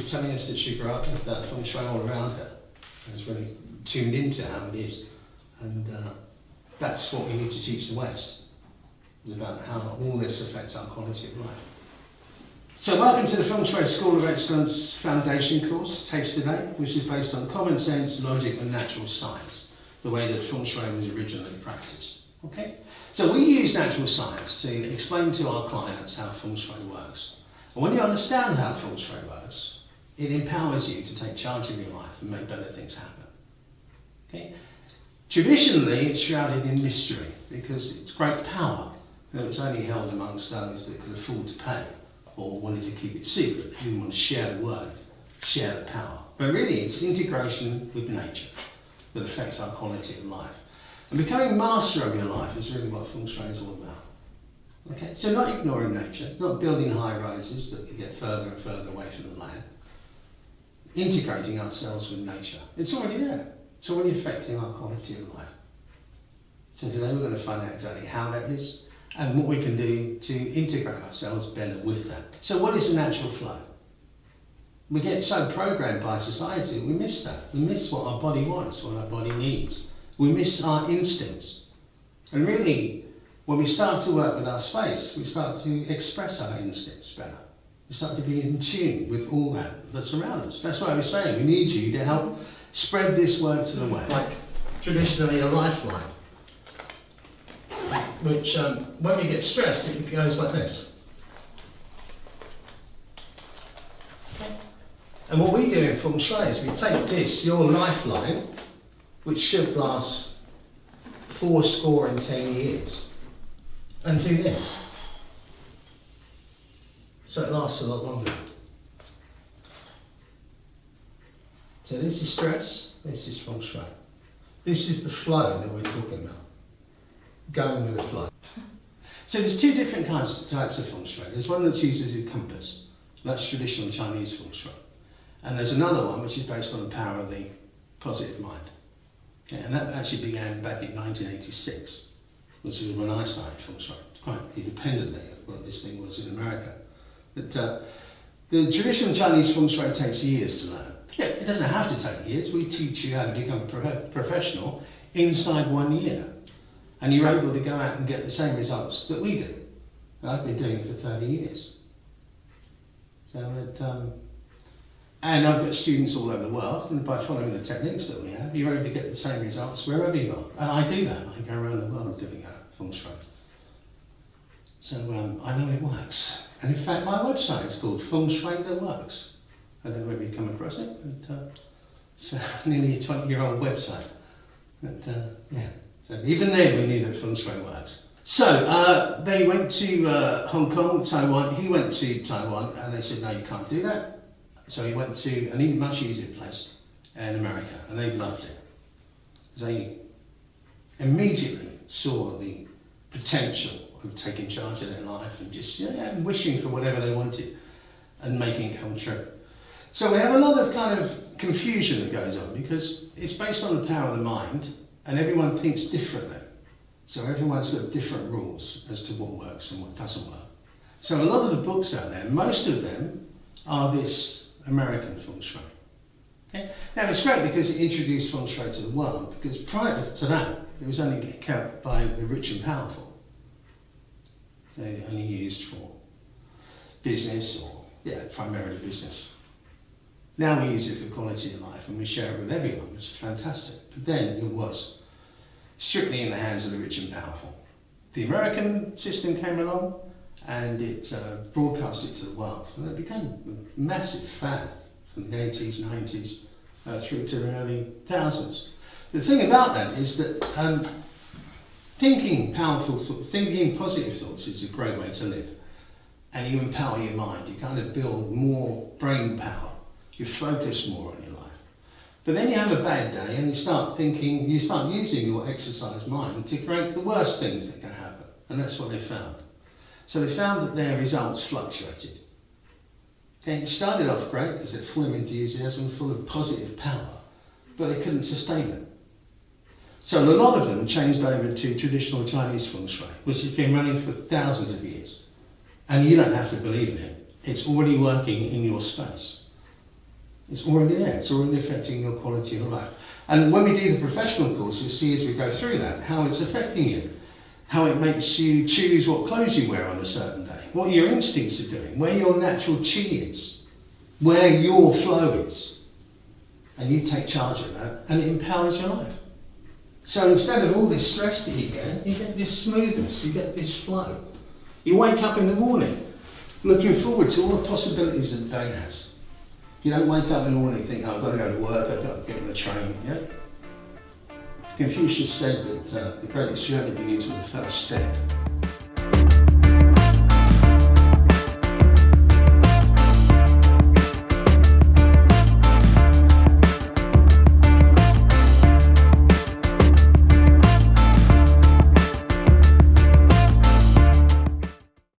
was telling us that she grew up with that Feng Shui all around her. And was really tuned into how it is. And that's what we need to teach the West. It's about how all this affects our quality of life. So welcome to the Feng Shui School of Excellence Foundation course, Taste Today, which is based on common sense, logic and natural science, the way that Feng Shui was originally practiced. Okay? So we use natural science to explain to our clients how Feng Shui works. And when you understand how Feng Shui works, it empowers you to take charge of your life and make better things happen. Okay? Traditionally, it's shrouded in mystery because it's great power. It was only held amongst those that could afford to pay or wanted to keep it secret. They didn't want to share the word, share the power. But really, it's integration with nature that affects our quality of life. And becoming master of your life is really what Feng Shui is all about. Okay? So not ignoring nature, not building high rises that you get further and further away from the land. Integrating ourselves with nature. It's already there. It's already affecting our quality of life. So today we're going to find out exactly how that is and what we can do to integrate ourselves better with that. So what is the natural flow? We get so programmed by society, we miss that. We miss what our body wants, what our body needs. We miss our instincts. And really, when we start to work with our space, we start to express our instincts better. We start to be in tune with all that's around us. That's why we're saying we need you to help spread this word to the West. Like traditionally a lifeline, which when we get stressed, it goes like this. And what we do in Feng Shui is we take this, your lifeline, which should last 10 years, and do this. So it lasts a lot longer. So this is stress, this is Feng Shui. This is the flow that we're talking about. Going with the flow. So there's two different types of Feng Shui. There's one that uses a compass. That's traditional Chinese Feng Shui. And there's another one which is based on the power of the positive mind. Okay, and that actually began back in 1986, which is when I started Feng Shui, quite independently of what this thing was in America. But the traditional Chinese Feng Shui takes years to learn. Yeah, it doesn't have to take years. We teach you how to become a professional inside 1 year. And you're able to go out and get the same results that we do. I've been doing it for 30 years. So and I've got students all over the world, and by following the techniques that we have, you're able to get the same results wherever you are. And I do that. I go around the world doing Feng Shui. So I know it works. And in fact, my website is called Feng Shui That Works. I don't know if you've come across it. It's nearly a 20-year-old website. But yeah. So even then we knew that Feng Shui works. So they went to Hong Kong, Taiwan. He went to Taiwan and they said, no, you can't do that. So he went to an even much easier place in America, and they loved it. They immediately saw the potential of taking charge of their life and just wishing for whatever they wanted and making it come true. So we have a lot of kind of confusion that goes on because it's based on the power of the mind and everyone thinks differently. So everyone's got different rules as to what works and what doesn't work. So a lot of the books out there, most of them are this American Feng Shui. Okay? Now it's great because it introduced Feng Shui to the world, because prior to that it was only kept by the rich and powerful. They only used for business or, primarily business. Now we use it for quality of life and we share it with everyone, which is fantastic. But then it was strictly in the hands of the rich and powerful. The American system came along and it broadcast it to the world. And it became a massive fad from the 80s, 90s, through to the early thousands. The thing about that is that thinking positive thoughts is a great way to live. And you empower your mind, you kind of build more brain power, you focus more on your life. But then you have a bad day and you start using your exercised mind to create the worst things that can happen. And that's what they found. So they found that their results fluctuated. Okay, it started off great because they're full of enthusiasm, full of positive power, but they couldn't sustain it. So a lot of them changed over to traditional Chinese Feng Shui, which has been running for thousands of years. And you don't have to believe in it. It's already working in your space. It's already there. It's already affecting your quality of life. And when we do the professional course, you'll see as we go through that how it's affecting you, how it makes you choose what clothes you wear on a certain day, what your instincts are doing, where your natural chi is, where your flow is. And you take charge of that, and it empowers your life. So instead of all this stress that you get this smoothness, you get this flow. You wake up in the morning looking forward to all the possibilities that the day has. You don't wake up in the morning and think, oh, I've got to go to work, I've got to get on the train. Yeah? Confucius said that the greatest journey begins with the first step.